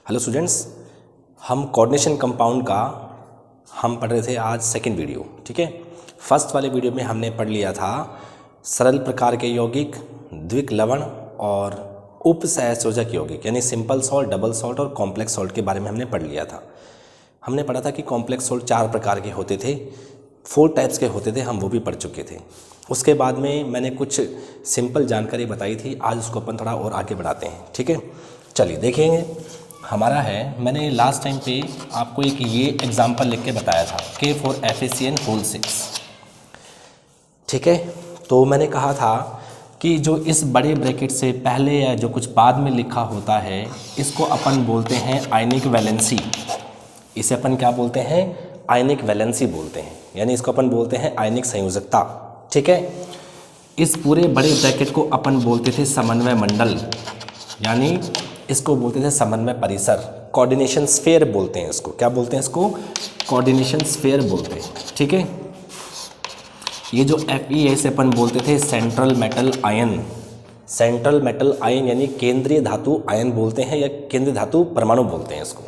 Hello students, हम coordination compound का हम पढ़ रहे थे आज सेकंड वीडियो। ठीक है, फर्स्ट वाले वीडियो में हमने पढ़ लिया था सरल प्रकार के यौगिक, द्विक लवण और उपसहसंयोजक यौगिक यानी सिंपल सॉल्ट, डबल सॉल्ट और कॉम्प्लेक्स सॉल्ट के बारे में हमने पढ़ लिया था। हमने पढ़ा था कि कॉम्प्लेक्स सॉल्ट 4 प्रकार के होते थे, 4 टाइप्स के होते थे, हम वो भी पढ़ चुके थे। उसके बाद में मैंने कुछ सिंपल जानकारी बताई थी, आज उसको अपन थोड़ा और आगे बढ़ाते हैं। ठीक है, चलिए देखेंगे। हमारा है, मैंने लास्ट टाइम पे आपको एक ये एग्जांपल लिख के बताया था K for FACN होल 6। ठीक है, तो मैंने कहा था कि जो इस बड़े ब्रैकेट से पहले या जो कुछ बाद में लिखा होता है इसको अपन बोलते हैं आयनिक वैलेंसी। इसे अपन क्या बोलते हैं? आयनिक वैलेंसी बोलते हैं, यानी इसको अपन बोलते हैं आयनिक संयोजकता। ठीक है, इस पूरे बड़े ब्रैकेट को अपन बोलते थे समन्वय मंडल, यानी इसको बोलते थे समन्वय परिसर, कोऑर्डिनेशन स्फीयर बोलते हैं इसको। क्या बोलते हैं इसको? कोऑर्डिनेशन स्फीयर बोलते हैं। ठीक है, ये जो Fe है इसे अपन बोलते थे central metal ion. Central metal ion यानी केंद्रीय धातु आयन बोलते हैं या केंद्रीय धातु परमाणु बोलते हैं इसको।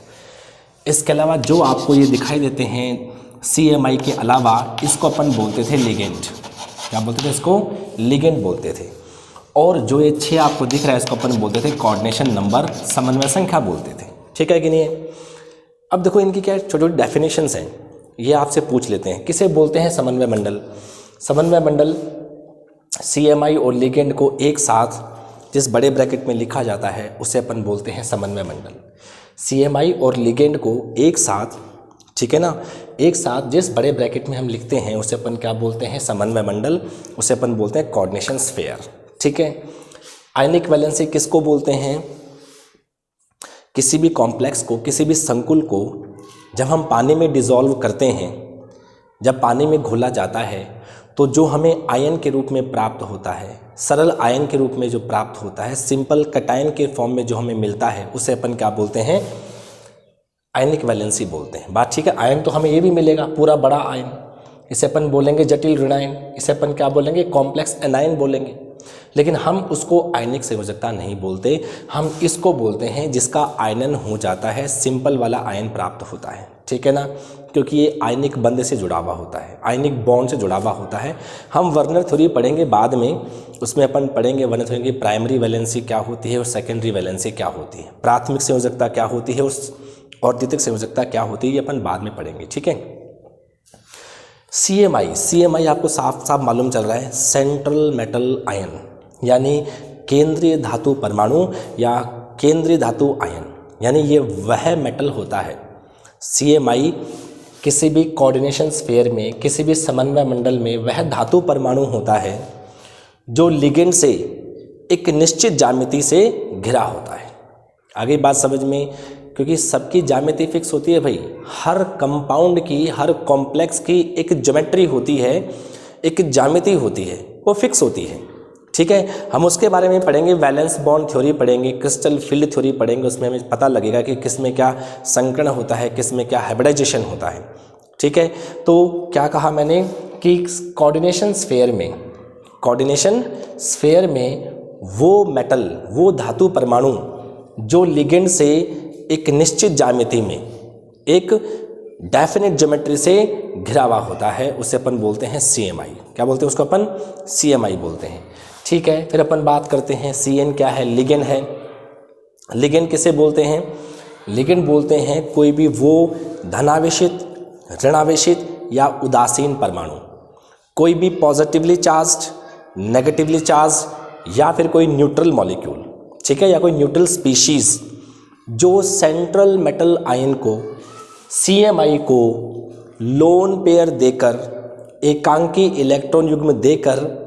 इसके अलावा जो आपको ये दिखाई देते हैं CMI के अलावा, इसको अपन बोलते थे लिगेंड। क्या बोलते थे इसको? लिगेंड बोलते थे। और जो ये 6 आपको दिख रहा है इसको अपन बोलते थे कोऑर्डिनेशन नंबर, समन्वय संख्या बोलते थे। ठीक है कि नहीं? अब देखो इनकी क्या छोटी छोटी डेफिनेशंस हैं, ये आपसे पूछ लेते हैं। किसे बोलते हैं समन्वय मंडल? समन्वय मंडल CMI और लिगेंड को एक साथ जिस बड़े ब्रैकेट में लिखा जाता है उसे अपन बोलते हैं समन्वय मंडल। CMI और लिगेंड को एक साथ, ठीक है ना, एक साथ जिस बड़े ब्रैकेट में हम लिखते हैं उसे अपन क्या बोलते हैं? समन्वय मंडल। उसे अपन बोलते हैं कोऑर्डिनेशन स्फीयर। ठीक है, आयनिक वैलेंसी किसको बोलते हैं? किसी भी कॉम्प्लेक्स को, किसी भी संकुल को जब हम पानी में डिसॉल्व करते हैं, जब पानी में घोला जाता है, तो जो हमें आयन के रूप में प्राप्त होता है, सरल आयन के रूप में जो प्राप्त होता है, सिंपल कैटायन के फॉर्म में जो हमें मिलता है, उसे अपन क्या बोलते हैं? आयनिक वैलेंसी बोलते हैं। बात ठीक है। आयन तो हमें ये भी मिलेगा, पूरा बड़ा आयन, इसे अपन बोलेंगे जटिल ऋणायन, इसे अपन क्या बोलेंगे? कॉम्प्लेक्स एनायन बोलेंगे। लेकिन हम उसको आयनिक संयोजकता नहीं बोलते, हम इसको बोलते हैं जिसका आयनन हो जाता है, सिंपल वाला आयन प्राप्त होता है। ठीक है ना, क्योंकि ये आयनिक बंध से जुड़ा हुआ होता है, आयनिक बॉन्ड से जुड़ा हुआ होता है। हम वर्नर थ्योरी पढ़ेंगे बाद में, उसमें अपन पढ़ेंगे वर्नर थ्योरी की प्राइमरी वैलेंसी क्या होती है और सेकेंडरी वैलेंसी क्या होती है, प्राथमिक संयोजकता क्या होती है और द्वितीयक संयोजकता क्या होती है, ये अपन बाद में पढ़ेंगे। ठीक है, CMI आपको साफ साफ मालूम चल रहा है, सेंट्रल मेटल आयन, यानी केंद्रीय धातु परमाणु या केंद्रीय धातु आयन, यानी ये वह मेटल होता है। CMI किसी भी कोऑर्डिनेशन स्फीयर में, किसी भी समन्वय मंडल में वह धातु परमाणु होता है जो लिगेंड से एक निश्चित ज्यामिति से घिरा होता है। आगे बात समझ में, क्योंकि सबकी ज्यामिति फिक्स होती है भाई, हर कंपाउंड की, हर कॉम्प्लेक्स की एक ज्योमेट्री होती है, एक ज्यामिति होती है, वो फिक्स होती है। ठीक है, हम उसके बारे में पढ़ेंगे, वैलेंस बॉन्ड थ्योरी पढ़ेंगे, क्रिस्टल फील्ड थ्योरी पढ़ेंगे, उसमें हमें पता लगेगा कि किस में क्या संकरण होता है, किस में क्या हाइब्रिडाइजेशन होता है। ठीक है, तो क्या कहा मैंने कि कोऑर्डिनेशन स्फीयर में वो मेटल, वो धातु परमाणु जो लिगेंड से एक निश्चित ज्यामिति में, एक डेफिनेट ज्योमेट्री से घिरा हुआ होता है, उसे अपन बोलते हैं CMI। क्या बोलते हैं उसको? अपन CMI बोलते हैं। ठीक है, फिर अपन बात करते हैं CN क्या है? लिगेंड है। लिगेंड किसे बोलते हैं? लिगेंड बोलते हैं कोई भी वो धनावेशित, ऋणावेशित या उदासीन परमाणु, कोई भी पॉजिटिवली चार्ज्ड, नेगेटिवली चार्ज्ड या फिर कोई न्यूट्रल मॉलिक्यूल, ठीक है, या कोई न्यूट्रल स्पीशीज जो सेंट्रल मेटल आयन को, CMI को लोन पेयर देकर, एकांकी इलेक्ट्रॉन युग्म देकर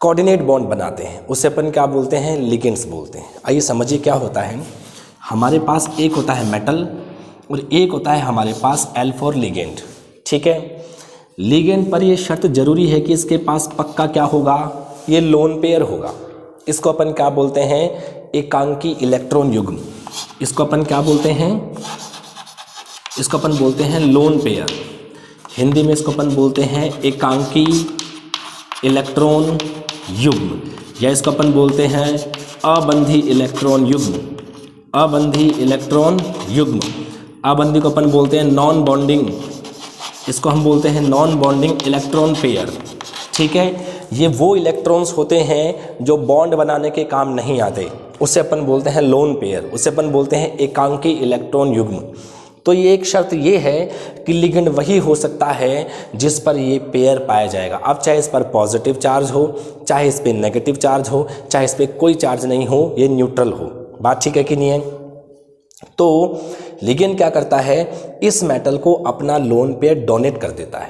कोऑर्डिनेट बॉन्ड बनाते हैं, उसे अपन क्या बोलते हैं? लिगेंड्स बोलते हैं। आइए समझिए क्या होता है। हमारे पास एक होता है मेटल और एक होता है हमारे पास L4 लिगेंड। ठीक है, लिगेंड पर यह शर्त जरूरी है कि इसके पास पक्का क्या होगा? ये लोन पेयर होगा। इसको अपन क्या बोलते हैं? एकांकी इलेक्ट्रॉन युग्म। इसको अपन क्या बोलते हैं? इसको अपन बोलते हैं लोन पेयर। हिंदी में इसको अपन बोलते हैं एकांकी इलेक्ट्रॉन युग्म, या इसको अपन बोलते हैं अबंधी इलेक्ट्रॉन युग्म। अबंधी इलेक्ट्रॉन युग्म। अबंधी को अपन बोलते हैं नॉन बॉन्डिंग, इसको हम बोलते हैं नॉन बॉन्डिंग इलेक्ट्रॉन पेयर। ठीक है, ये वो इलेक्ट्रॉन्स होते हैं जो बॉन्ड बनाने के काम नहीं आते, उसे अपन बोलते हैं लोन पेयर, उसे अपन बोलते हैं एकांकी इलेक्ट्रॉन युग्म। तो ये एक शर्त ये है कि लिगेंड वही हो सकता है जिस पर ये पेयर पाया जाएगा। अब चाहे इस पर पॉजिटिव चार्ज हो, चाहे इस पर नेगेटिव चार्ज हो, चाहे इस पर कोई चार्ज नहीं हो, ये न्यूट्रल हो। बात ठीक है कि नहीं है? तो लिगेंड क्या करता है, इस मेटल को अपना लोन पेयर डोनेट कर देता है।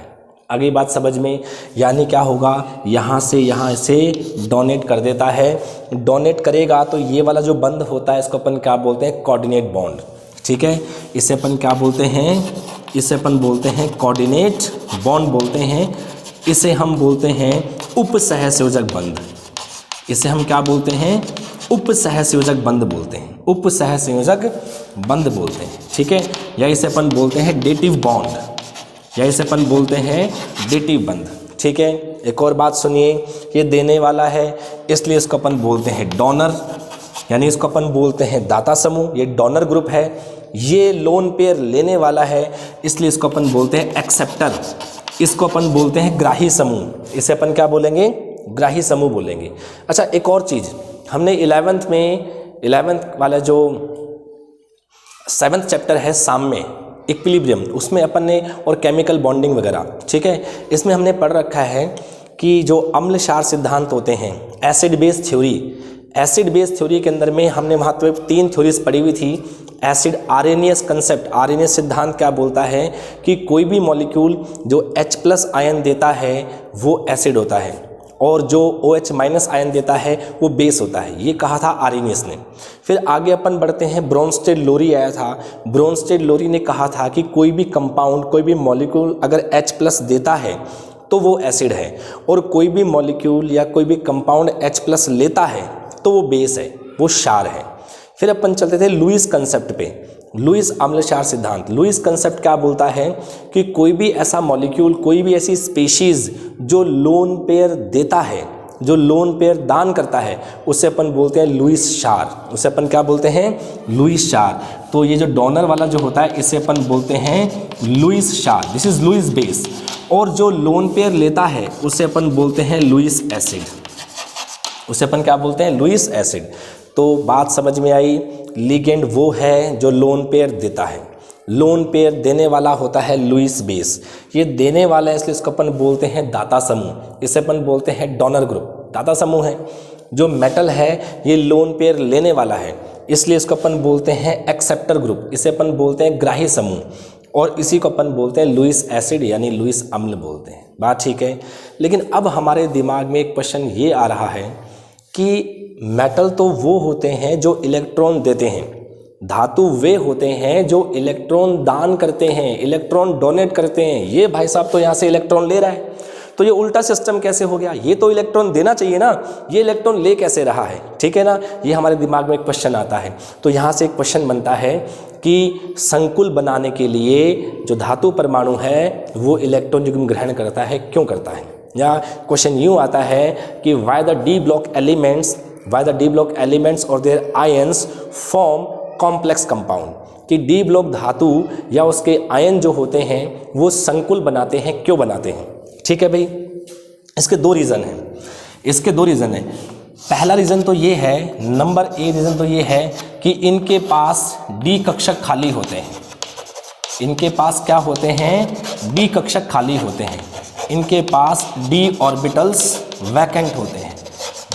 अगली बात समझ में, यानी क्या होगा, यहाँ से डोनेट कर देता है। डोनेट करेगा तो ये वाला जो बंध होता है इसको अपन क्या बोलते हैं, कोऑर्डिनेट बॉन्ड। ठीक है, इसे अपन क्या बोलते हैं, इसे अपन बोलते हैं कोऑर्डिनेट बॉन्ड बोलते हैं। इसे हम बोलते हैं उपसहसंयोजक बंध। इसे हम क्या बोलते हैं, उपसहसंयोजक बंध बोलते हैं, उपसहसंयोजक बंध बोलते हैं। ठीक है, या इसे अपन बोलते हैं डेटिव बॉन्ड, या इसे अपन बोलते हैं डेटिव बंध। ठीक है, एक और बात सुनिए, ये देने वाला है इसलिए इसको अपन बोलते हैं डोनर, यानी इसको अपन बोलते हैं दाता समूह, ये डोनर ग्रुप है। ये लोन पेयर लेने वाला है इसलिए इसको अपन बोलते हैं एक्सेप्टर, इसको अपन बोलते हैं ग्राही समूह। इसे अपन क्या बोलेंगे, ग्राही समूह बोलेंगे। अच्छा, एक और चीज़ हमने 11th वाला जो 7th चैप्टर है साम्य इक्विलिब्रियम, उसमें अपन ने, और केमिकल बॉन्डिंग वगैरह, ठीक है, इसमें हमने पढ़ रखा है कि जो अम्ल क्षार सिद्धांत होते हैं, acid base theory, acid base theory के अंदर में हमने वहाँ तो 3 थ्योरीज पढ़ी हुई थी। एसिड आरएनएस कंसेप्ट, आरएनएस सिद्धांत क्या बोलता है कि कोई भी मॉलिक्यूल जो H+ आयन देता है वो एसिड होता है, और जो OH- आयन देता है वो बेस होता है। ये कहा था आर्रेनियस ने। फिर आगे अपन बढ़ते हैं, ब्रोंस्टेड लोरी आया था। ब्रोंस्टेड लोरी ने कहा था कि कोई भी कंपाउंड, कोई भी मॉलिक्यूल अगर H+ देता है तो वो एसिड है, और कोई भी मॉलिक्यूल या कोई भी कंपाउंड H+ लेता है तो वो बेस है, वो क्षार है। फिर अपन चलते थे लुईस कंसेप्ट पे, लुईस अम्ल क्षार सिद्धांत। लुईस कंसेप्ट क्या बोलता है कि कोई भी ऐसा मॉलिक्यूल, कोई भी ऐसी स्पीशीज जो लोन पेयर देता है, जो लोन पेयर दान करता है, उसे अपन बोलते हैं लुईस क्षार, उसे अपन क्या बोलते हैं, लुईस क्षार। तो ये जो डोनर वाला जो होता है इसे अपन बोलते हैं लुईस क्षार, दिस इज लुईस बेस। और जो लोन पेयर लेता है उसे अपन बोलते हैं लुईस एसिड, उसे अपन क्या बोलते हैं, लुईस एसिड। तो बात समझ में आई, लिगेंड वो है जो लोन पेयर देता है, लोन पेयर देने वाला होता है लुईस बेस। ये देने वाला है इसलिए इसको अपन बोलते हैं दाता समूह, इसे अपन बोलते हैं डोनर ग्रुप, दाता समूह है। जो मेटल है ये लोन पेयर लेने वाला है इसलिए इसको अपन बोलते हैं एक्सेप्टर ग्रुप, इसे अपन बोलते हैं ग्राही समूह, और इसी को अपन बोलते हैं लुईस एसिड यानी लुईस अम्ल बोलते हैं। बात ठीक है। लेकिन अब हमारे दिमाग में एक क्वेश्चन ये आ रहा है कि मेटल तो वो होते हैं जो इलेक्ट्रॉन देते हैं, धातु वे होते हैं जो इलेक्ट्रॉन दान करते हैं, इलेक्ट्रॉन डोनेट करते हैं। ये भाई साहब तो यहाँ से इलेक्ट्रॉन ले रहा है, तो ये उल्टा सिस्टम कैसे हो गया, ये तो इलेक्ट्रॉन देना चाहिए ना, ये इलेक्ट्रॉन ले कैसे रहा है, ठीक है ना। ये हमारे दिमाग में एक क्वेश्चन आता है। तो यहाँ से एक क्वेश्चन बनता है कि संकुल बनाने के लिए जो धातु परमाणु है वो इलेक्ट्रॉन युग्म ग्रहण करता है, क्यों करता है। या क्वेश्चन यूँ आता है कि why the d block elements और their ions form complex compound, कि डी ब्लॉक धातु या उसके आयन जो होते हैं वो संकुल बनाते हैं, क्यों बनाते हैं। ठीक है भाई, इसके 2 रीज़न हैं, इसके 2 रीज़न हैं। पहला रीज़न तो ये है, नंबर ए रीज़न तो ये है कि इनके पास डी कक्षक खाली होते हैं, इनके पास क्या होते हैं, डी कक्षक खाली होते हैं, इनके पास डी ऑर्बिटल्स वैकेंट होते हैं।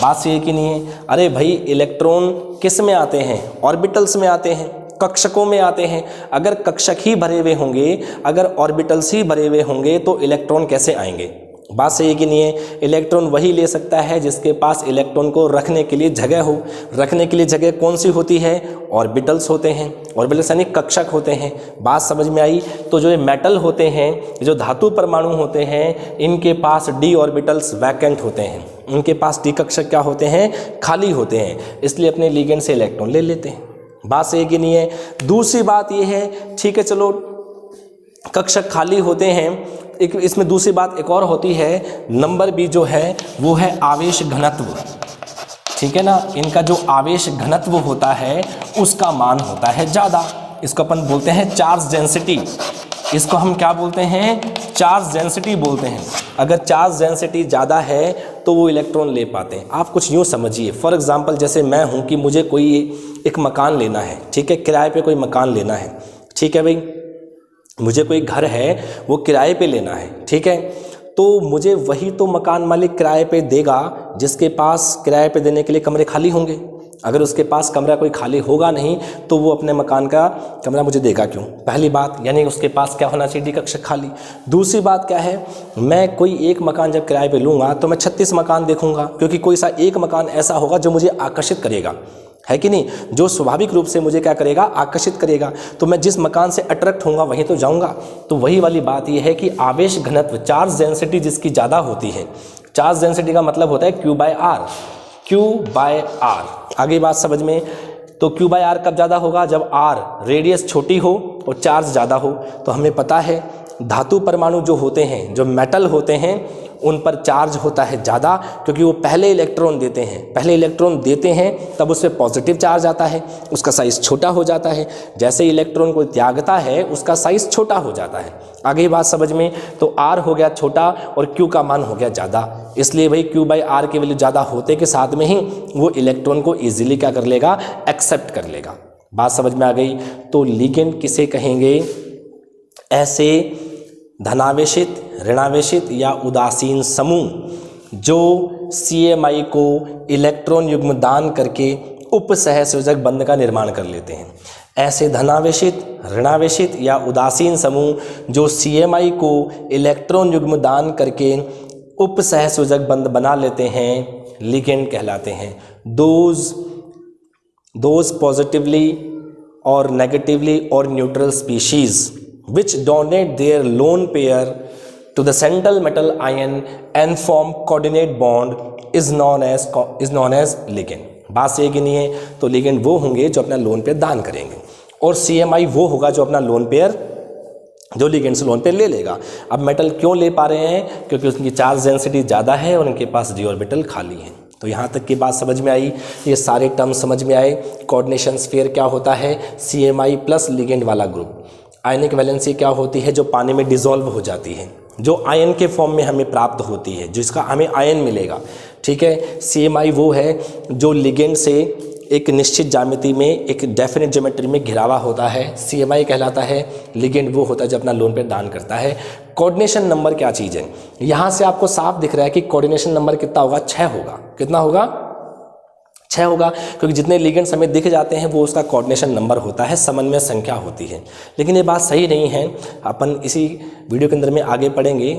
बात सही है कि नहीं है। अरे भाई, इलेक्ट्रॉन किस में आते हैं, ऑर्बिटल्स में आते हैं, कक्षकों में आते हैं। अगर कक्षक ही भरे हुए होंगे, अगर ऑर्बिटल्स ही भरे हुए होंगे तो इलेक्ट्रॉन कैसे आएंगे। बात सही है कि नहीं है। इलेक्ट्रॉन वही ले सकता है जिसके पास इलेक्ट्रॉन को रखने के लिए जगह हो। रखने के लिए जगह कौन सी होती है, ऑर्बिटल्स होते हैं, ऑर्बिटल्स यानी कक्षक होते हैं। बात समझ में आई। तो जो ये मेटल होते हैं, जो धातु परमाणु होते हैं, इनके पास डी ऑर्बिटल्स वैकेंट होते हैं, उनके पास डी कक्षक क्या होते हैं, खाली होते हैं, इसलिए अपने लिगेंड से इलेक्ट्रॉन ले लेते हैं। बात सही कि नहीं है। दूसरी बात ये है, ठीक है चलो कक्षक खाली होते हैं, एक इसमें दूसरी बात एक और होती है, नंबर बी जो है वो है आवेश घनत्व। ठीक है ना, इनका जो आवेश घनत्व होता है उसका मान होता है ज़्यादा। इसको अपन बोलते हैं चार्ज डेंसिटी। इसको हम क्या बोलते हैं? चार्ज डेंसिटी बोलते हैं। अगर चार्ज डेंसिटी ज़्यादा है तो वो इलेक्ट्रॉन ले पाते हैं। आप कुछ यूँ समझिए, फॉर एग्जांपल जैसे मैं हूँ कि मुझे कोई एक मकान लेना है, ठीक है, किराए पे कोई मकान लेना है, ठीक है भाई, मुझे कोई घर है वो किराए पे लेना है, ठीक है, तो मुझे वही तो मकान मालिक किराए पे देगा जिसके पास किराए पे देने के लिए कमरे खाली होंगे। अगर उसके पास कमरा कोई खाली होगा नहीं तो वो अपने मकान का कमरा मुझे देगा क्यों? पहली बात, यानी उसके पास क्या होना चाहिए? डी कक्ष खाली। दूसरी बात क्या है, मैं कोई एक मकान जब किराए पे लूँगा तो मैं 36 मकान देखूंगा, क्योंकि कोई सा एक मकान ऐसा होगा जो मुझे आकर्षित करेगा, है कि नहीं, जो स्वाभाविक रूप से मुझे क्या करेगा? आकर्षित करेगा। तो मैं जिस मकान से अट्रैक्ट होऊंगा वहीं तो जाऊंगा। तो वही वाली बात यह है कि आवेश घनत्व, चार्ज डेंसिटी जिसकी ज़्यादा होती है, चार्ज डेंसिटी का मतलब होता है Q/R, Q/R। आगे बात समझ में? तो Q/R कब ज़्यादा होगा? जब R रेडियस छोटी हो और चार्ज ज़्यादा हो। तो हमें पता है धातु परमाणु जो होते हैं, जो मेटल होते हैं, उन पर चार्ज होता है ज़्यादा, क्योंकि वो पहले इलेक्ट्रॉन देते हैं तब उस पर पॉजिटिव चार्ज आता है, उसका साइज़ छोटा हो जाता है। जैसे इलेक्ट्रॉन को त्यागता है उसका साइज़ छोटा हो जाता है। आगे बात समझ में? तो R हो गया छोटा और Q का मान हो गया ज़्यादा, इसलिए भाई Q/R की वैल्यू ज़्यादा होते के साथ में ही वो इलेक्ट्रॉन को ईजिली क्या कर लेगा? एक्सेप्ट कर लेगा। बात समझ में आ गई? तो लिगेंड किसे कहेंगे? ऐसे धनावेशित, ऋणावेशित या उदासीन समूह जो CMI को इलेक्ट्रॉन युग्म दान करके उपसहसंयोजक बंध का निर्माण कर लेते हैं। ऐसे धनावेशित, ऋणावेशित या उदासीन समूह जो CMI को इलेक्ट्रॉन युग्म दान करके उपसहसंयोजक बंध बना लेते हैं, लिगेंड कहलाते हैं। दोज पॉजिटिवली और नेगेटिवली और neutral species which donate their lone pair to the central metal ion and form coordinate bond is known as ligand। बात सही कि नहीं है? तो लिगेंड वो होंगे जो अपना लोन पेयर दान करेंगे और CMI वो होगा जो अपना लोन पेयर, जो लिगेंड से लोन पेयर ले लेगा। अब मेटल क्यों ले पा रहे हैं? क्योंकि उसकी चार्ज डेंसिटी ज़्यादा है और उनके पास d ऑर्बिटल खाली है। तो यहाँ तक की बात समझ में आई, ये सारे टर्म समझ में आए। कोऑर्डिनेशन स्फीयर क्या होता है? CMI प्लस लिगेंड वाला ग्रुप। आयनिक वैलेंसी क्या होती है? जो पानी में डिसॉल्व हो जाती है, जो आयन के फॉर्म में हमें प्राप्त होती है, जिसका हमें आयन मिलेगा, ठीक है। CMI वो है जो लिगेंड से एक निश्चित ज्यामिति में, एक डेफिनेट ज्योमेट्री में घिरावा होता है, CMI कहलाता है। लिगेंड वो होता है जो अपना लोन पे दान करता है। कोऑर्डिनेशन नंबर क्या चीज़ है? यहाँ से आपको साफ दिख रहा है कि कोऑर्डिनेशन नंबर कितना होगा? 6 होगा। कितना होगा? 6 होगा, क्योंकि जितने लिगेंड्स हमें दिख जाते हैं वो उसका कोऑर्डिनेशन नंबर होता है, समन्वय संख्या होती है। लेकिन ये बात सही नहीं है, अपन इसी वीडियो के अंदर में आगे पढ़ेंगे।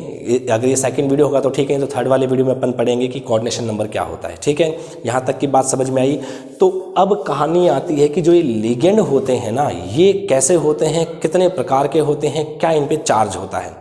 अगर ये सेकंड वीडियो होगा तो ठीक है, तो थर्ड वाले वीडियो में अपन पढ़ेंगे कि कोऑर्डिनेशन नंबर क्या होता है, ठीक है। यहाँ तक की बात समझ में आई। तो अब कहानी आती है कि जो ये लिगेंड होते हैं ना, ये कैसे होते हैं, कितने प्रकार के होते हैं, क्या इन पर चार्ज होता है।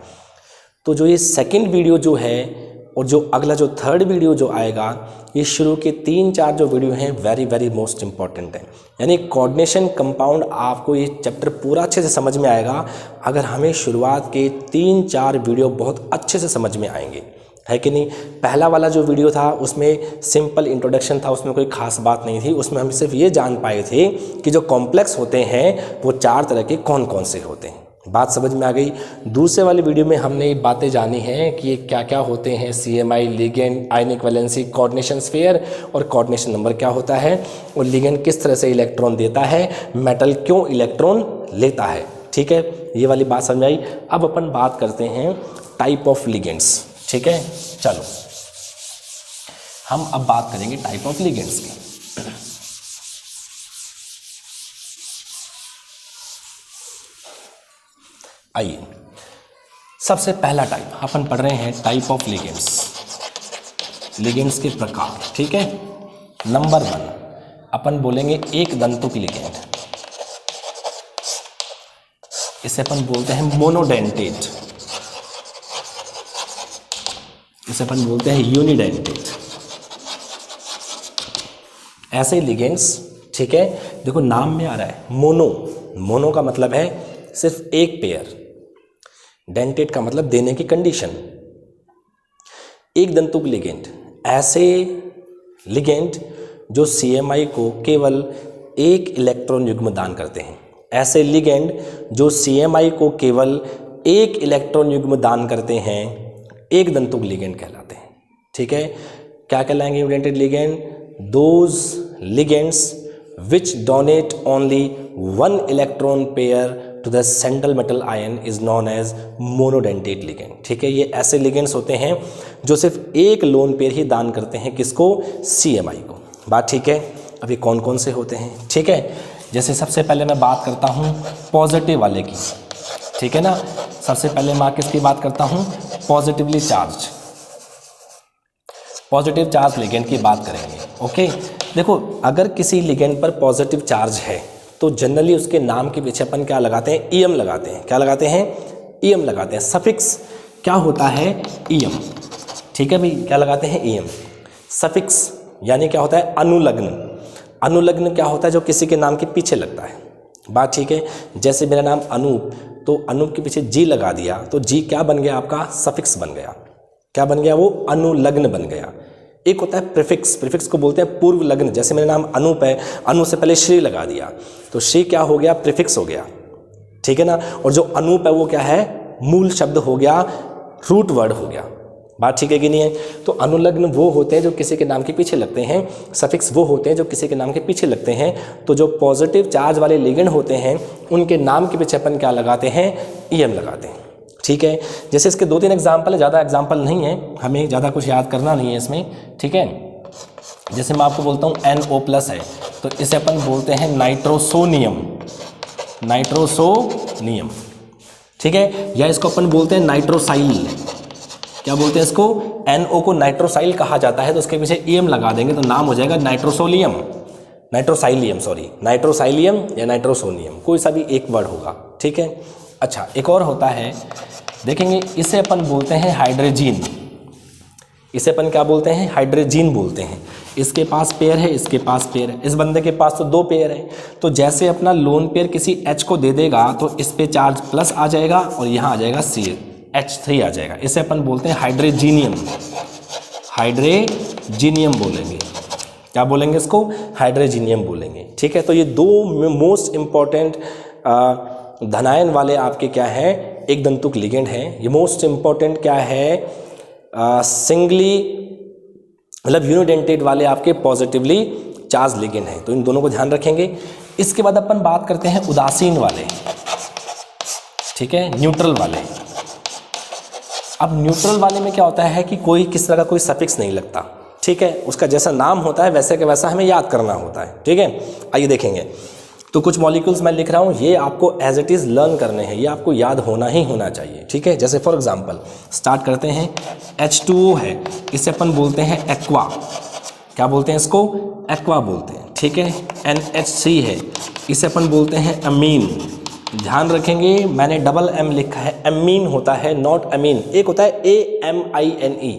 तो जो ये सेकेंड वीडियो जो है और जो अगला जो थर्ड वीडियो जो आएगा, ये शुरू के 3-4 जो वीडियो हैं वेरी मोस्ट इंपॉर्टेंट है। यानी कोऑर्डिनेशन कंपाउंड, आपको ये चैप्टर पूरा अच्छे से समझ में आएगा अगर हमें शुरुआत के 3-4 वीडियो बहुत अच्छे से समझ में आएंगे, है कि नहीं। पहला वाला जो वीडियो था उसमें सिंपल इंट्रोडक्शन था, उसमें कोई खास बात नहीं थी। उसमें हम सिर्फ ये जान पाए थे कि जो कॉम्प्लेक्स होते हैं वो 4 तरह के कौन कौन से होते हैं। बात समझ में आ गई। दूसरे वाले वीडियो में हमने ये बातें जानी हैं कि ये क्या क्या होते हैं, CMI, लिगेंड, आयनिक वैलेंसी, कोऑर्डिनेशन स्फीयर और कोऑर्डिनेशन नंबर क्या होता है, और लिगेंड किस तरह से इलेक्ट्रॉन देता है, मेटल क्यों इलेक्ट्रॉन लेता है, ठीक है। ये वाली बात समझ आई। अब अपन बात करते हैं टाइप ऑफ लिगेंड्स, ठीक है। चलो हम अब बात करेंगे टाइप ऑफ लिगेंड्स की। आइए, सबसे पहला टाइप अपन पढ़ रहे हैं टाइप ऑफ लिगेंड्स, लिगेंड्स के प्रकार, ठीक है। नंबर 1 अपन बोलेंगे एक दंतुक लिगेंड, इसे अपन बोलते हैं मोनोडेंटेट, इसे अपन बोलते हैं यूनिडेंटेट। ऐसे लिगेंड्स, ठीक है। देखो नाम में आ रहा है मोनो का मतलब है सिर्फ एक पेयर, डेंटेट का मतलब देने की कंडीशन। एक दंतुक लिगेंड, ऐसे लिगेंड जो CMI को केवल एक इलेक्ट्रॉन युग्म दान करते हैं। ऐसे लिगेंड जो CMI को केवल एक इलेक्ट्रॉन युग्म दान करते हैं एक दंतुक लिगेंड कहलाते हैं। ठीक है, क्या कहलाएंगे unidentate ligand? Those ligands which donate only one electron pair to the central metal ion is known as monodentate ligand. ठीक है, ये ऐसे लिगेंड्स होते हैं जो सिर्फ एक लोन पेयर ही दान करते हैं, किसको? CMI को। बात ठीक है। अब ये कौन कौन से होते हैं? ठीक है, जैसे सबसे पहले मैं बात करता हूँ पॉजिटिव वाले की। ठीक है ना, सबसे पहले मैं किसकी बात करता हूँ? Positively charge, positive charge ligand की बात करेंगे। ओके, देखो अगर किसी लिगेंड पर पॉजिटिव चार्ज है तो जनरली उसके नाम के पीछे अपन क्या लगाते हैं? EM लगाते हैं। क्या लगाते हैं? EM लगाते हैं। सफिक्स क्या होता है? EM। ठीक है भाई, क्या लगाते हैं? EM। सफिक्स यानी क्या होता है? अनुलग्न। अनुलग्न क्या होता है? जो किसी के नाम के पीछे लगता है। बात ठीक है। जैसे मेरा नाम अनूप, तो अनूप के पीछे G लगा दिया तो G क्या बन गया आपका? सफिक्स बन गया। क्या बन गया? वो अनुलग्न बन गया। एक होता है प्रीफिक्स, प्रीफिक्स को बोलते हैं पूर्व लग्न। जैसे मेरा नाम अनूप है, अनु से पहले श्री लगा दिया तो श्री क्या हो गया? प्रीफिक्स हो गया। ठीक है ना, और जो अनूप है वो क्या है? मूल शब्द हो गया, रूट वर्ड हो गया। बात ठीक है कि नहीं है? तो अनुलग्न वो होते हैं जो किसी के नाम के पीछे लगते हैं, सफिक्स वो होते हैं जो किसी के नाम के पीछे लगते हैं। तो जो पॉजिटिव चार्ज वाले लिगेंड होते हैं उनके नाम के पीछे अपन क्या लगाते हैं? EM लगाते हैं। ठीक है, जैसे इसके 2-3 एग्जाम्पल है, ज़्यादा एग्जाम्पल नहीं है, हमें ज़्यादा कुछ याद करना नहीं है इसमें। ठीक है, जैसे मैं आपको बोलता हूँ NO+ है तो इसे अपन बोलते हैं नाइट्रोसोनियम, नाइट्रोसोनियम। ठीक है, या इसको अपन बोलते हैं नाइट्रोसाइल। क्या बोलते हैं इसको? NO को नाइट्रोसाइल कहा जाता है तो उसके पीछे EM लगा देंगे तो नाम हो जाएगा नाइट्रोसोलियम, नाइट्रोसाइलियम, सॉरी नाइट्रोसाइलियम या नाइट्रोसोनियम, कोई सा भी एक वर्ड होगा। ठीक है, अच्छा एक और होता है, देखेंगे इसे अपन बोलते हैं हाइड्रोजीन। इसे अपन क्या बोलते हैं? हाइड्रोजीन बोलते हैं। इसके पास पेयर है, इसके पास पेयर है, इस बंदे के पास तो 2 पेयर है। तो जैसे अपना लोन पेयर किसी H को दे देगा तो इस पे चार्ज प्लस आ जाएगा और यहाँ आ जाएगा H3 आ जाएगा। इसे अपन बोलते हैं हाइड्रोजीनियम, हाइड्रोजीनियम बोलेंगे। क्या बोलेंगे इसको? हाइड्रोजीनियम बोलेंगे। ठीक है, तो ये 2 मोस्ट इम्पॉर्टेंट धनायन वाले आपके क्या है? एक दंतुक लिगेंड है। ये मोस्ट इम्पॉर्टेंट क्या है? सिंगली मतलब यूनिडेंटेड वाले आपके पॉजिटिवली चार्ज लिगेंड है। तो इन दोनों को ध्यान रखेंगे। इसके बाद अपन बात करते हैं उदासीन वाले। ठीक है, न्यूट्रल वाले। अब न्यूट्रल वाले में क्या होता है कि कोई किस तरह का कोई सफिक्स नहीं लगता। ठीक है, उसका जैसा नाम होता है वैसे के वैसा हमें याद करना होता है। ठीक है, आइए देखेंगे। तो कुछ मॉलिक्यूल्स मैं लिख रहा हूँ, ये आपको एज इट इज़ लर्न करने हैं, ये आपको याद होना ही होना चाहिए। ठीक है, जैसे फॉर एग्जांपल स्टार्ट करते हैं। H2O है, इसे अपन बोलते हैं एक्वा। क्या बोलते हैं इसको? एक्वा बोलते हैं। ठीक है, NH3 है, इसे अपन बोलते हैं अमीन। ध्यान रखेंगे मैंने डबल M लिखा है, अमीन होता है नॉट अमीन। एक होता है AMINE,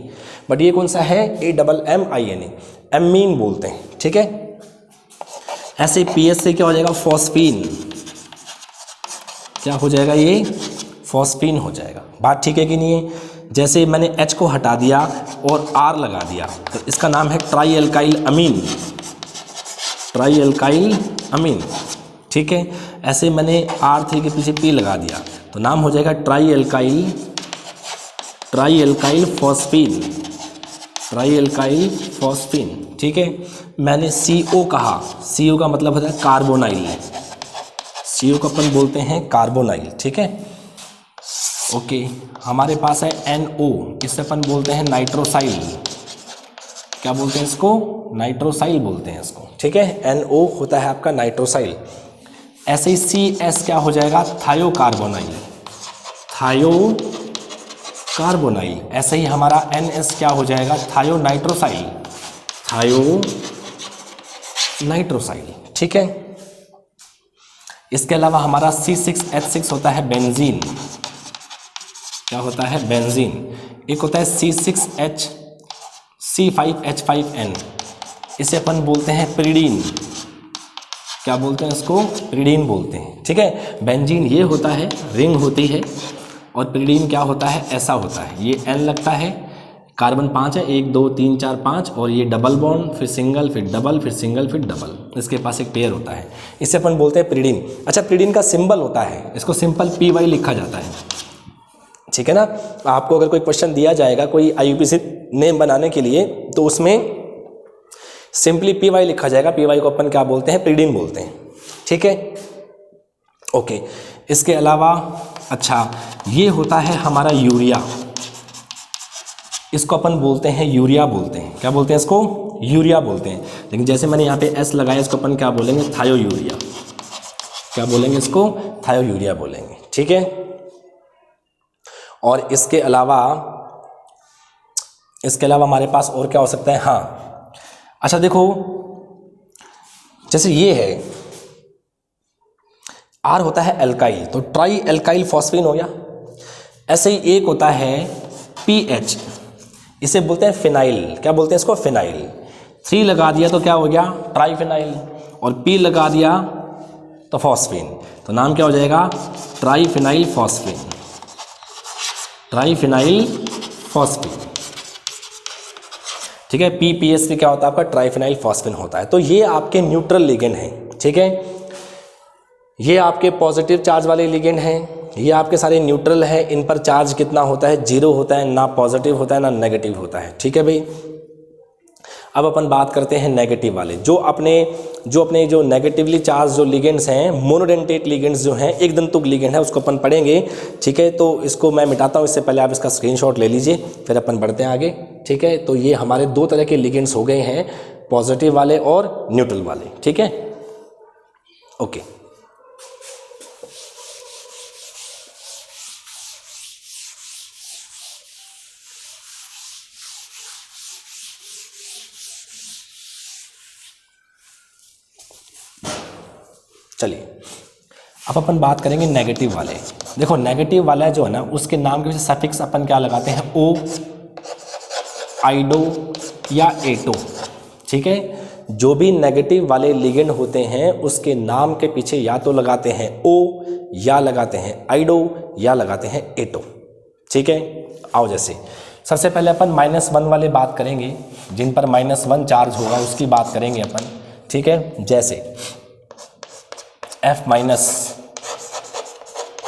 बट ये कौन सा है? AMMINE, अमीन बोलते हैं। ठीक है, ऐसे PS से क्या हो जाएगा? फॉस्फीन। क्या हो जाएगा? ये फॉस्फीन हो जाएगा। बात ठीक है कि नहीं है? जैसे मैंने H को हटा दिया और R लगा दिया तो इसका नाम है ट्राई एल्काइल अमीन, ट्राई एल्काइल अमीन। ठीक है, ऐसे मैंने R3 के पीछे P लगा दिया तो नाम हो जाएगा try alkyl phosphine, try alkyl phosphine. ठीक है, मैंने CO कहा, CO का मतलब होता है कार्बोनाइल, CO को अपन बोलते हैं कार्बोनाइल। ठीक है, ओके। हमारे पास है NO, इससे अपन बोलते हैं नाइट्रोसाइल। क्या बोलते हैं इसको? नाइट्रोसाइल बोलते हैं इसको। ठीक है, NO होता है आपका नाइट्रोसाइल। ऐसे ही CS क्या हो जाएगा? थायोकार्बोनाइल, थायोकार्बोनाइल। ऐसे ही हमारा NS क्या हो जाएगा? थायोनाइट्रोसाइल, थायोनाइट्रोसाइल। ठीक है, इसके अलावा हमारा C6H6 होता है बेंजीन। क्या होता है? बेंजीन। एक होता है C6H5N, इसे अपन बोलते हैं पिरिडीन। क्या बोलते हैं इसको? पिरिडीन बोलते हैं। ठीक है, बेंजीन ये होता है, रिंग होती है, और पिरिडीन क्या होता है? ऐसा होता है, ये N लगता है, कार्बन 5 है, 1 2 3 4 5, और ये डबल बॉन्ड, फिर सिंगल, फिर डबल, फिर सिंगल, फिर डबल, इसके पास एक पेयर होता है, इसे अपन बोलते हैं पिरिडीन। अच्छा, पिरिडीन का सिंबल होता है, इसको सिंपल PY लिखा जाता है, ठीक है ना। आपको अगर कोई क्वेश्चन दिया जाएगा कोई IUPAC नेम बनाने के लिए, तो उसमें सिंपली PY लिखा जाएगा। PY को अपन क्या बोलते हैं, पिरिडीन बोलते हैं, ठीक है, ओके। इसके अलावा अच्छा, ये होता है हमारा यूरिया, इसको अपन बोलते हैं यूरिया बोलते हैं, क्या बोलते हैं इसको, यूरिया बोलते हैं। लेकिन जैसे मैंने यहाँ पे S लगाया, इसको अपन क्या बोलेंगे, थायो यूरिया, क्या बोलेंगे इसको, थायो यूरिया बोलेंगे, ठीक है। और इसके अलावा हमारे पास और क्या हो सकता है, हाँ अच्छा देखो, जैसे ये है R होता है एल्काइल, तो ट्राई एल्काइल फॉस्फीन हो गया। ऐसे ही एक होता है PH, इसे बोलते हैं फिनाइल, क्या बोलते हैं इसको, फिनाइल। 3 लगा दिया तो क्या हो गया, ट्राई फिनाइल, और P लगा दिया तो फॉस्फीन, तो नाम क्या हो जाएगा, try phenyl phosphine, try phenyl phosphine, ठीक है। PPS क्या होता है आपका, ट्राइफिनाइल फॉस्फेन होता है। तो ये आपके न्यूट्रल लिगेंड हैं, ठीक है। ये आपके पॉजिटिव चार्ज वाले लिगेंड हैं, ये आपके सारे न्यूट्रल हैं। इन पर चार्ज कितना होता है, 0 होता है, ना पॉजिटिव होता है ना नेगेटिव होता है, ठीक है भाई। अब अपन बात करते हैं नेगेटिव वाले, जो अपने जो नेगेटिवली चार्ज जो लिगेंड्स हैं, मोनोडेंटेट लिगेंड्स जो हैं, एक दंतुक लिगेंड है, उसको अपन पढ़ेंगे, ठीक है। तो इसको मैं मिटाता हूँ, इससे पहले आप इसका स्क्रीनशॉट ले लीजिए, फिर अपन बढ़ते हैं आगे, ठीक है। तो ये हमारे 2 तरह के लिगेंड्स हो गए हैं, पॉजिटिव वाले और न्यूट्रल वाले, ठीक है, ओके। चलिए अब अपन बात करेंगे नेगेटिव वाले। देखो नेगेटिव वाला जो है ना, उसके नाम के पीछे सफिक्स अपन क्या लगाते हैं, ओ, आइडो या एटो, ठीक है। जो भी नेगेटिव वाले लिगेंड होते हैं उसके नाम के पीछे या तो लगाते हैं ओ, या लगाते हैं आइडो, या लगाते हैं एटो, ठीक है। आओ, जैसे सबसे पहले अपन -1 वाले बात करेंगे, जिन पर -1 चार्ज होगा उसकी बात करेंगे अपन, ठीक है। जैसे F-,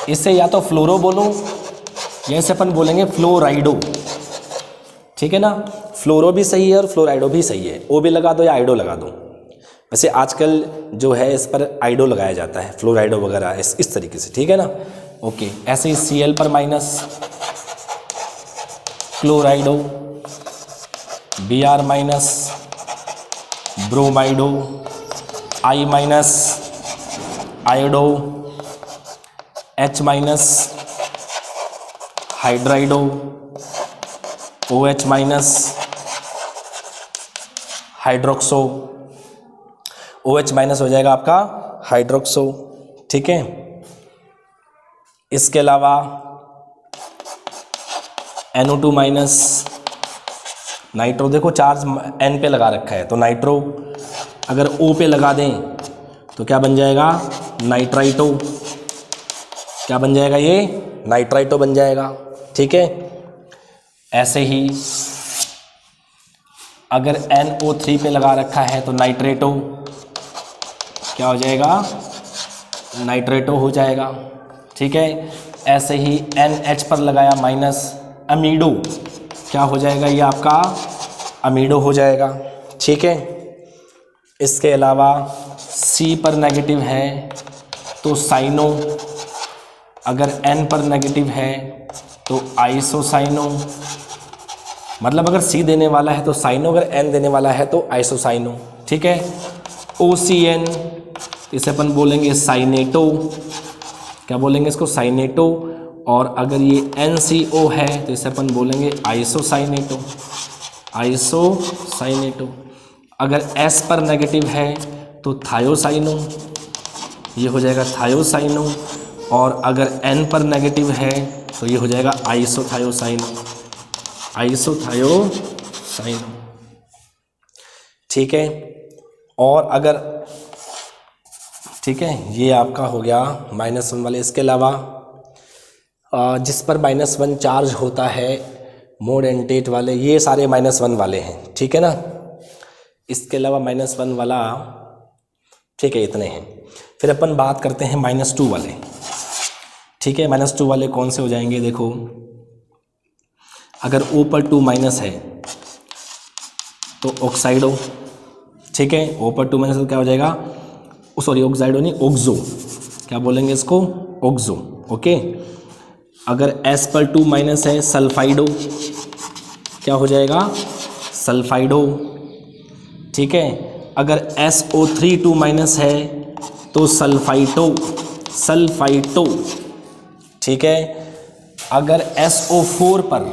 इससे या तो फ्लोरो बोलो या इसे अपन बोलेंगे फ्लोराइडो, ठीक है ना। फ्लोरो भी सही है और फ्लोराइडो भी सही है, ओ भी लगा दो या आइडो लगा दो। वैसे आजकल जो है इस पर आइडो लगाया जाता है, फ्लोराइडो वगैरह इस तरीके से, ठीक है ना, ओके। ऐसे ही Cl पर minus, क्लोराइडो, Br-, ब्रोमाइडो, I-, iodo, H-, हाइड्राइडो, OH-, hydroxo, OH- हो जाएगा आपका हाइड्रोक्सो, ठीक है। इसके अलावा NO2-, नाइट्रो, देखो चार्ज N पे लगा रखा है, तो नाइट्रो अगर O पे लगा दें तो क्या बन जाएगा, नाइट्राइटो, क्या बन जाएगा, ये नाइट्राइटो बन जाएगा, ठीक है। ऐसे ही अगर NO3 पे लगा रखा है तो नाइट्रेटो, क्या हो जाएगा, नाइट्रेटो हो जाएगा, ठीक है। ऐसे ही NH पर लगाया माइनस, अमीडो, क्या हो जाएगा, ये आपका अमीडो हो जाएगा, ठीक है। इसके अलावा C पर नेगेटिव है तो साइनो, अगर N पर नेगेटिव है तो आइसोसाइनो, मतलब अगर C देने वाला है तो साइनो, अगर N देने वाला है तो आइसोसाइनो, ठीक है। OCN, इसे अपन बोलेंगे साइनेटो, क्या बोलेंगे इसको, साइनेटो। और अगर ये NCO है तो इसे अपन बोलेंगे आइसोसाइनेटो, आइसोसाइनेटो। अगर S पर नेगेटिव है तो थायोसाइनो, ये हो जाएगा थायोसाइनो। और अगर N पर नेगेटिव है तो ये हो जाएगा आइसोथायोसाइनो, आइसोथायोसाइनो, ठीक है। और अगर, ठीक है, ये आपका हो गया -1 वाले। इसके अलावा जिस पर -1 चार्ज होता है मोडेंटेट वाले ये सारे -1 वाले हैं, ठीक है ना। इसके अलावा -1 वाला, ठीक है, इतने हैं। फिर अपन बात करते हैं -2 वाले, ठीक है। -2 वाले कौन से हो जाएंगे, देखो अगर O पर 2 माइनस है तो ऑक्साइडो, ठीक है। O पर 2 माइनस तो क्या हो जाएगा, सॉरी ऑक्साइडो नहीं, ऑक्सो, क्या बोलेंगे इसको, ऑक्सो, ओके। अगर S पर 2 माइनस है सल्फाइडो, क्या हो जाएगा, सल्फाइडो, ठीक है। अगर SO3 2 माइनस है तो सल्फाइटो, सल्फाइटो, ठीक है। अगर SO4 पर,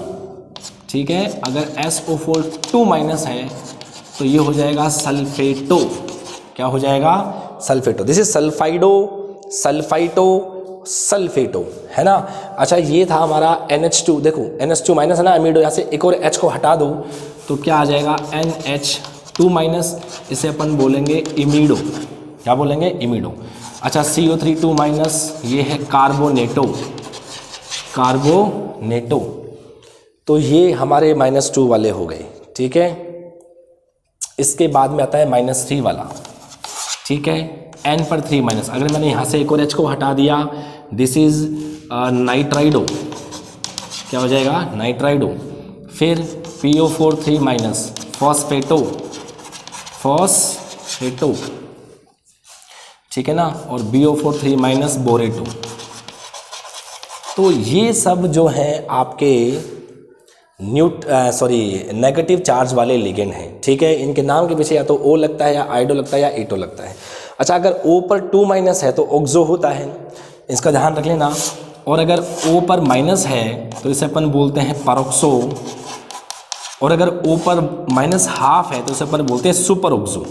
ठीक है, अगर SO4 2 माइनस है तो ये हो जाएगा सल्फेटो, क्या हो जाएगा, सल्फेटो। दिस इज सल्फाइडो, सल्फाइटो, सल्फेटो, है ना। अच्छा, ये था हमारा NH2, देखो NH2 माइनस है ना, अमीडो, यहाँ से एक और H को हटा दो तो क्या आ जाएगा, NH2 माइनस, इसे अपन बोलेंगे इमीडो, क्या बोलेंगे, इमीडो। अच्छा, CO3 2 माइनस, ये है कार्बोनेटो, कार्बोनेटो। तो ये हमारे -2 वाले हो गए, ठीक है। इसके बाद में आता है -3 वाला, ठीक है। N पर 3 माइनस, अगर मैंने यहाँ से एक और H को हटा दिया, दिस इज नाइट्राइडो, क्या हो जाएगा, नाइट्राइडो। फिर PO4 3 माइनस, फॉस्फेटो, फॉस्फेटो, ठीक है ना। और BO4 3 माइनस, बोरेटो। तो ये सब जो है आपके नेगेटिव चार्ज वाले लिगेंड हैं, ठीक है। इनके नाम के पीछे या तो O लगता है, या आइडो लगता है, या एटो लगता है। अच्छा, अगर O पर 2 माइनस है तो ऑक्सो होता है, इसका ध्यान रख लेना। और अगर O पर माइनस है तो इसे अपन बोलते हैं परऑक्सो, और अगर O पर -1/2 है तो इसे अपन बोलते हैं सुपर ऑक्सो।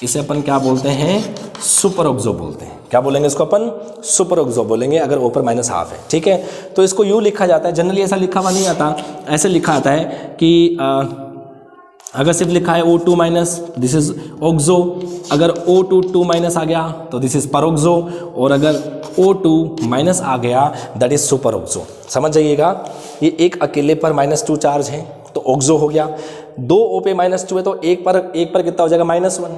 इसे अपन क्या बोलते हैं, सुपर ऑक्सो बोलते हैं। क्या बोलेंगे इसको अपन, सुपर ऑक्सो बोलेंगे अगर O पर -1/2 है, ठीक है। तो इसको यूँ लिखा जाता है, जनरली ऐसा लिखा हुआ नहीं आता, ऐसे लिखा आता है कि अगर सिर्फ लिखा है O2 minus, this is oxo. अगर O2 2 माइनस आ गया तो दिस इज परऑक्सो, और अगर O2 माइनस आ गया दैट इज सुपर ऑक्सो। समझ जाइएगा, ये एक अकेले पर -2 चार्ज है तो ऑक्सो हो गया। 2 O पे -2 है तो एक पर कितना हो जाएगा, -1,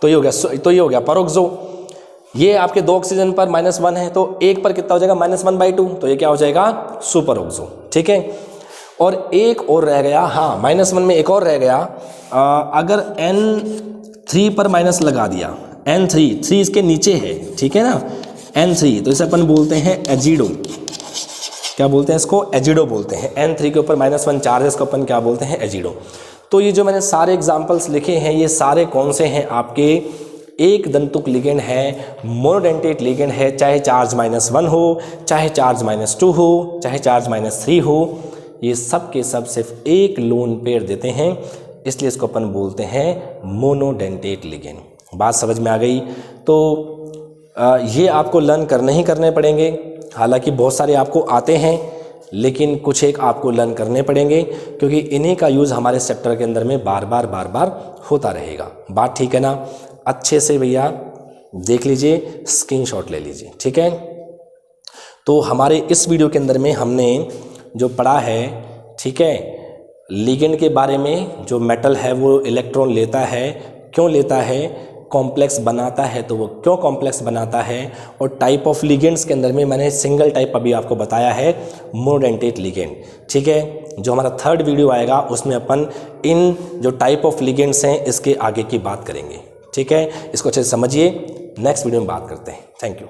तो ये हो गया, तो ये हो गया परऑक्सो। ये आपके 2 ऑक्सीजन पर -1 है तो एक पर कितना हो जाएगा, -1/2, तो ये क्या हो जाएगा, सुपर ऑक्सो, ठीक है। और एक और रह गया, हाँ -1 में एक और रह गया, अगर N3 पर माइनस लगा दिया, N3 इसके नीचे है, ठीक है ना, N3, तो इसे अपन बोलते हैं एजिडो, क्या बोलते हैं इसको, एजिडो बोलते हैं। N3 के ऊपर -1 चार्ज है, इसको अपन क्या बोलते हैं, एजिडो। तो ये जो मैंने सारे एग्जाम्पल्स लिखे हैं ये सारे कौन से हैं, आपके एक दंतुक लिगेंड है, मोनोडेंटेट लिगेंड है, चाहे चार्ज -1 हो, चाहे चार्ज -2 हो, चाहे चार्ज -3 हो, ये सब के सब सिर्फ एक लोन पेयर देते हैं, इसलिए इसको अपन बोलते हैं मोनोडेंटेट लिगेंड। बात समझ में आ गई। तो ये आपको लर्न करने ही करने पड़ेंगे, हालांकि बहुत सारे आपको आते हैं लेकिन कुछ एक आपको लर्न करने पड़ेंगे, क्योंकि इन्हीं का यूज़ हमारे सेक्टर के अंदर में बार बार होता रहेगा। बात ठीक है ना, अच्छे से भैया देख लीजिए, स्क्रीनशॉट ले लीजिए, ठीक है। तो हमारे इस वीडियो के अंदर में हमने जो पढ़ा है, ठीक है, लिगेंड के बारे में, जो मेटल है वो इलेक्ट्रॉन लेता है, क्यों लेता है, कॉम्प्लेक्स बनाता है तो वो क्यों कॉम्प्लेक्स बनाता है, और टाइप ऑफ लिगेंड्स के अंदर में मैंने सिंगल टाइप अभी आपको बताया है, मोनोडेंटेट लिगेंड, ठीक है। जो हमारा 3rd वीडियो आएगा उसमें अपन इन जो टाइप ऑफ लिगेंड्स हैं इसके आगे की बात करेंगे, ठीक है। इसको अच्छे से समझिए, नेक्स्ट वीडियो में बात करते हैं। Thank you.